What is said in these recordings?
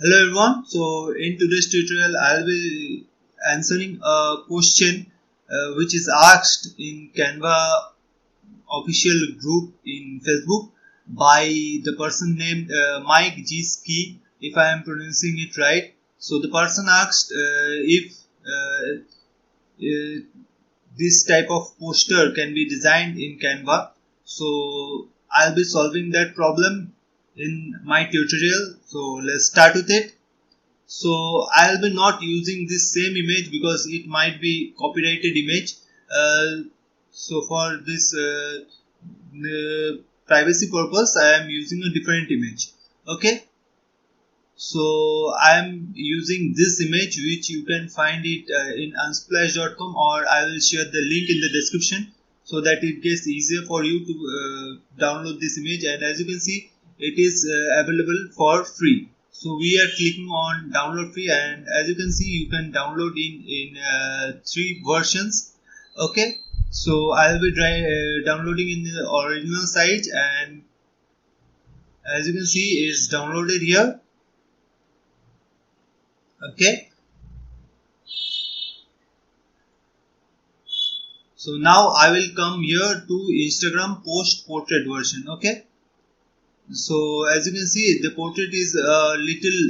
Hello everyone. So in today's tutorial I'll be answering a question which is asked in Canva official group in Facebook by the person named Mike G Ski, if I am pronouncing it right. So the person asked if uh, this type of poster can be designed in Canva. So I'll be solving that problem in my tutorial. So let's start with it. So I'll be not using this same image because it might be copyrighted image. So for this privacy purpose I am using a different image. Okay, so I am using this image which you can find it in unsplash.com, or I will share the link in the description so that it gets easier for you to download this image. And as you can see, it is available for free. So we are clicking on download free, and as you can see, you can download in 3 versions. Okay, so I will be downloading in the original site, and as you can see, it's downloaded here. Okay, so now I will come here to Instagram post portrait version. Okay, so as you can see, the portrait is a little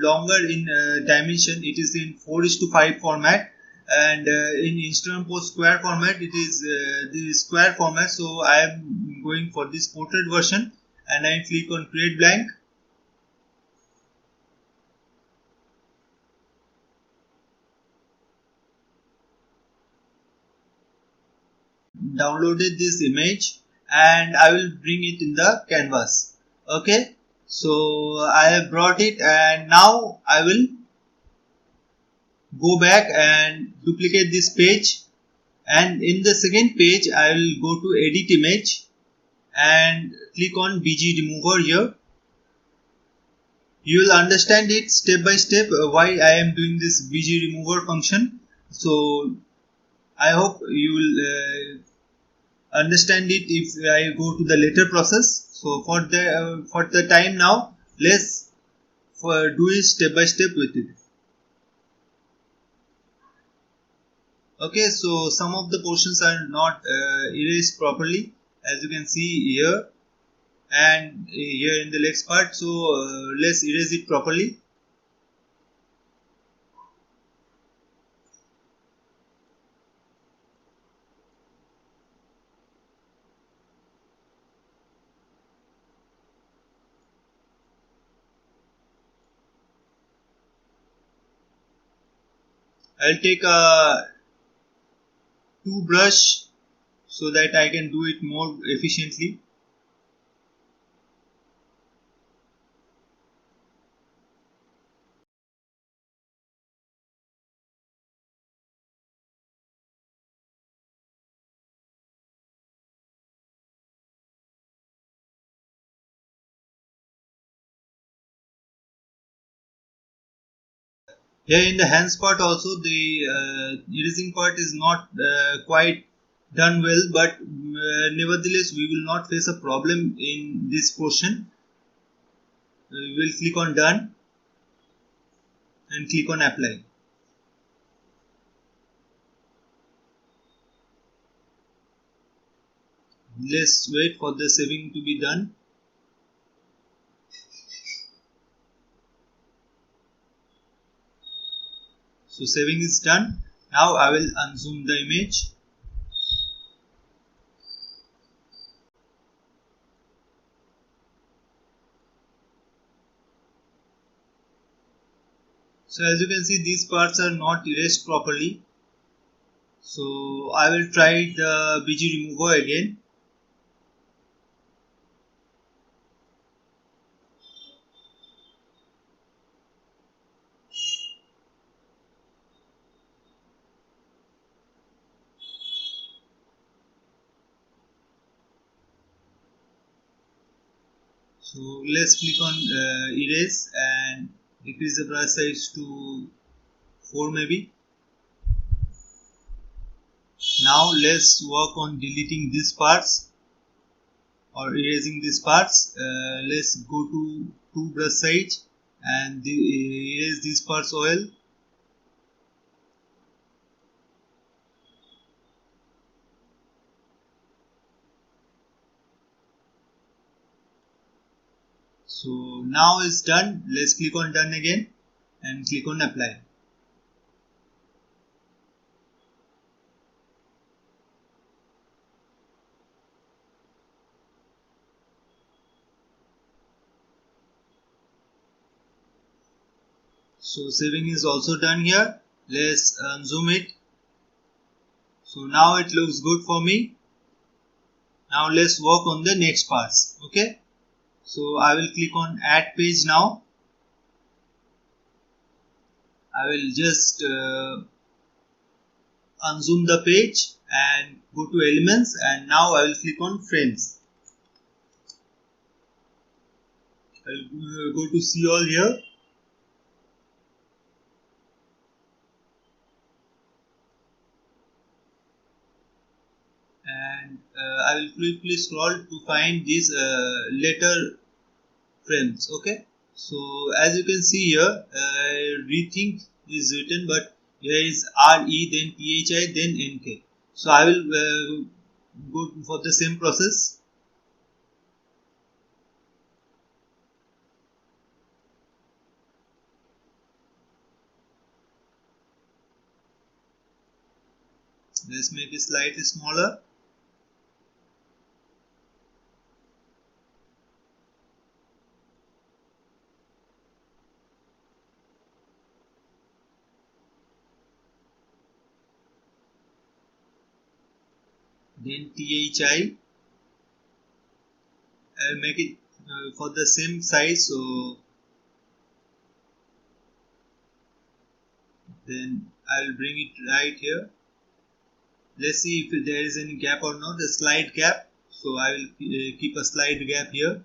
longer in dimension. It is in 4:5 format, and in Instagram post square format it is the square format. So I am going for this portrait version, and I click on create blank. Downloaded this image, and I will bring it in the canvas. Okay, so I have brought it, and now I will go back and duplicate this page, and in the second page I will go to edit image and click on BG remover here. You will understand it step by step why I am doing this BG remover function. So I hope you will understand it if I go to the later process. So for the time now, let's do it step by step with it. Okay, so some of the portions are not erased properly, as you can see here and here in the next part. So let's erase it properly. I'll take a 2 brush so that I can do it more efficiently. Here in the hands part also, the erasing part is not quite done well, but nevertheless we will not face a problem in this portion. We will click on done and click on apply. Let's wait for the saving to be done. So saving is done. Now I will unzoom the image. So as you can see, these parts are not erased properly. So I will try the BG remover again. So let's click on erase and decrease the brush size to 4 maybe. Now let's work on deleting these parts or erasing these parts. Let's go to 2 brush size and erase this parts oil. So now it's done. Let's click on done again and click on apply. So saving is also done here. Let's zoom it. So now it looks good for me. Now let's work on the next parts. Okay. So I will click on add page now. I will just unzoom the page and go to elements, and now I will click on frames. I will go to see all here. And I will quickly scroll to find these letter frames. Okay, so as you can see here, rethink is written, but here is RE, then THI, then NK. So I will go for the same process. Let's make it slightly smaller. Then THI, I'll make it for the same size, so then I'll bring it right here. Let's see if there is any gap or not, a slight gap, so I will keep a slight gap here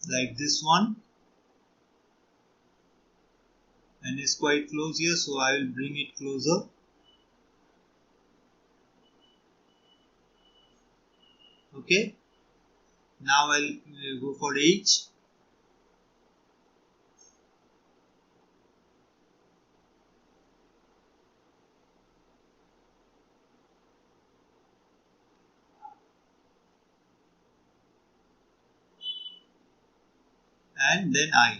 like this one, and it's quite close here, so I will bring it closer. Okay, now I'll go for H. And then I.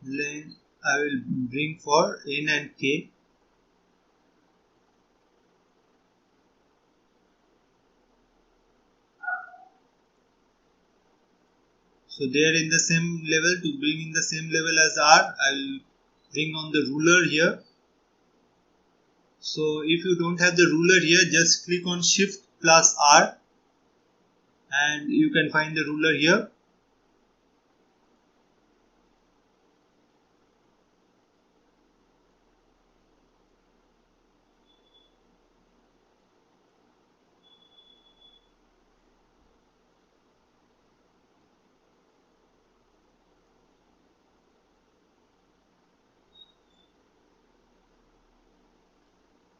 Then I will bring for N and K. So they are in the same level. To bring in the same level as R, I will bring on the ruler here. So if you don't have the ruler here, just click on Shift plus R and you can find the ruler here.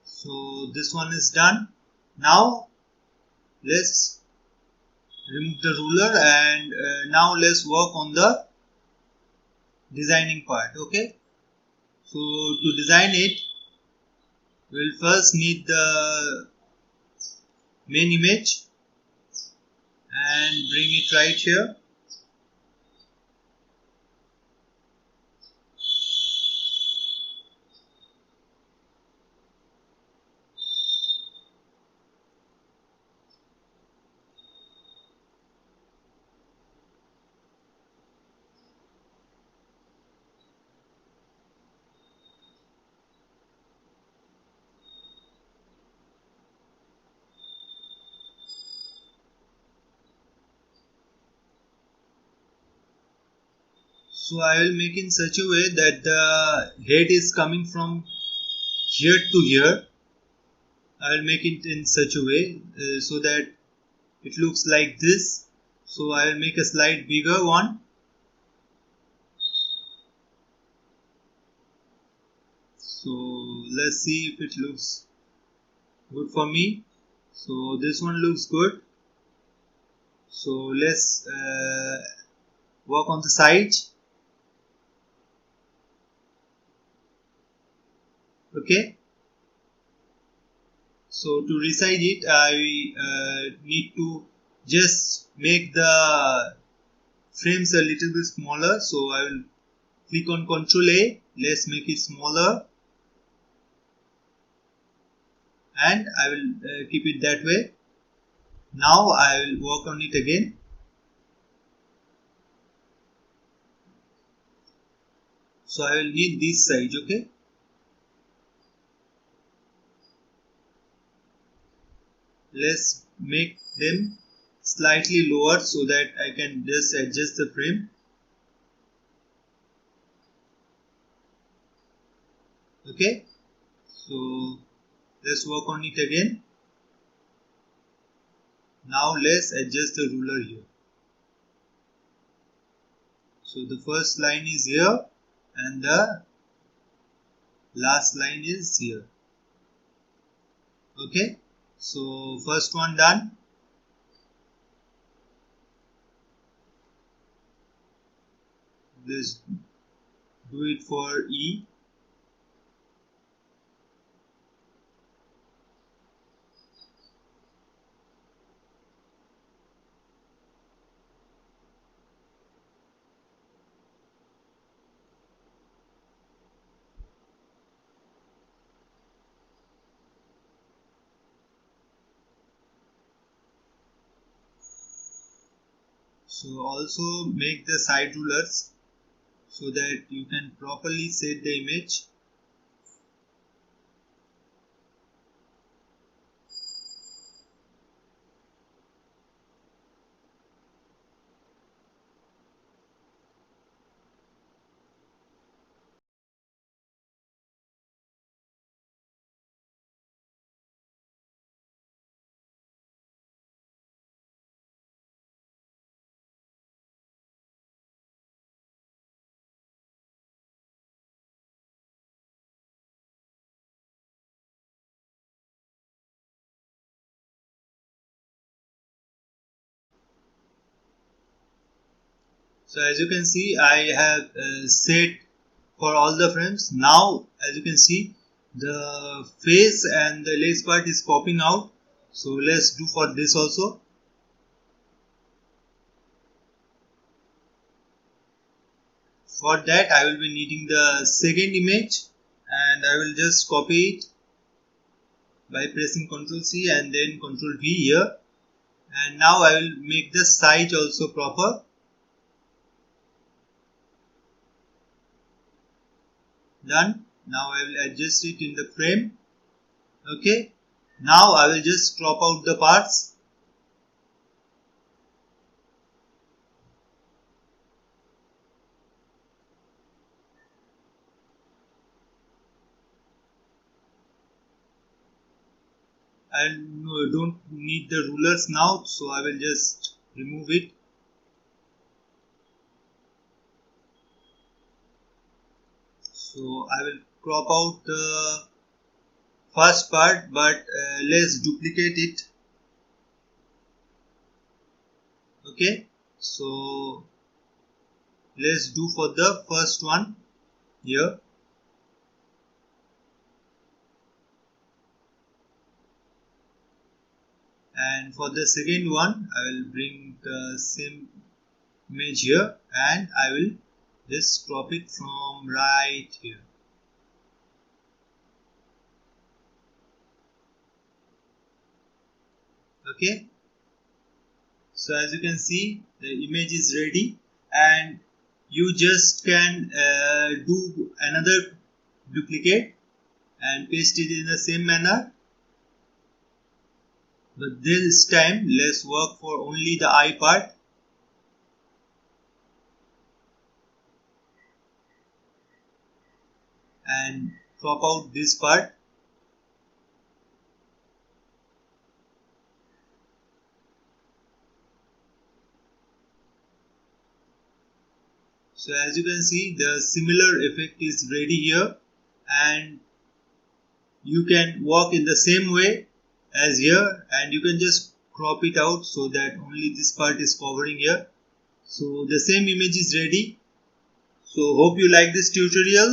So this one is done. Now let's remove the ruler, and now let's work on the designing part. Okay, so to design it, we'll first need the main image and bring it right here. So I will make in such a way that the head is coming from here to here. I will make it in such a way so that it looks like this. So I will make a slight bigger one. So let's see if it looks good for me. So this one looks good. So let's work on the side. Okay. So to resize it, I need to just make the frames a little bit smaller. So I will click on Ctrl A. Let's make it smaller, and I will keep it that way. Now I will work on it again. So I will need this size. Okay. Let's make them slightly lower so that I can just adjust the frame. Okay. So let's work on it again. Now let's adjust the ruler here. So the first line is here and the last line is here. Okay. So first one done. Let's do it for E. So also make the side rulers so that you can properly set the image. So as you can see, I have set for all the frames. Now as you can see, the face and the legs part is popping out. So let's do for this also. For that I will be needing the second image, and I will just copy it by pressing Ctrl C and then Ctrl V here. And now I will make the size also proper. Done. Now I will adjust it in the frame. Okay. Now I will just crop out the parts. I don't need the rulers now, so I will just remove it. So I will crop out the first part, but let's duplicate it. Okay, so let's do for the first one here. And for the second one, I will bring the same image here and I will just crop it from right here. Okay, so as you can see, the image is ready, and you just can do another duplicate and paste it in the same manner. But this time let's work for only the eye part. and crop out this part. So as you can see, the similar effect is ready here, and you can work in the same way as here, and you can just crop it out so that only this part is covering here. So the same image is ready. So hope you like this tutorial.